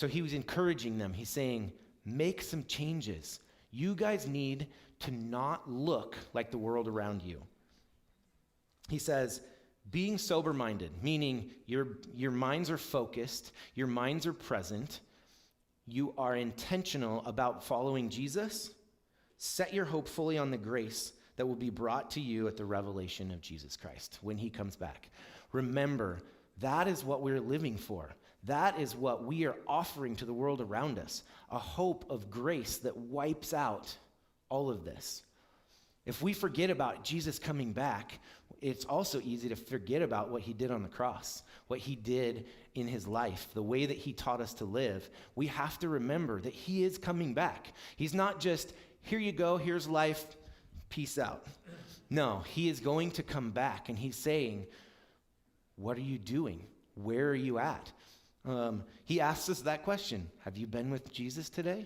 So he was encouraging them. He's saying, make some changes. You guys need to not look like the world around you. He says, being sober-minded, meaning your minds are focused, your minds are present, you are intentional about following Jesus. Set your hope fully on the grace that will be brought to you at the revelation of Jesus Christ when he comes back. Remember, that is what we're living for. That is what we are offering to the world around us, a hope of grace that wipes out all of this. If we forget about Jesus coming back, it's also easy to forget about what he did on the cross, what he did in his life, the way that he taught us to live. We have to remember that he is coming back. He's not just, here you go, here's life, peace out. No, he is going to come back, and he's saying, what are you doing? Where are you at? He asks us that question. Have you been with Jesus today?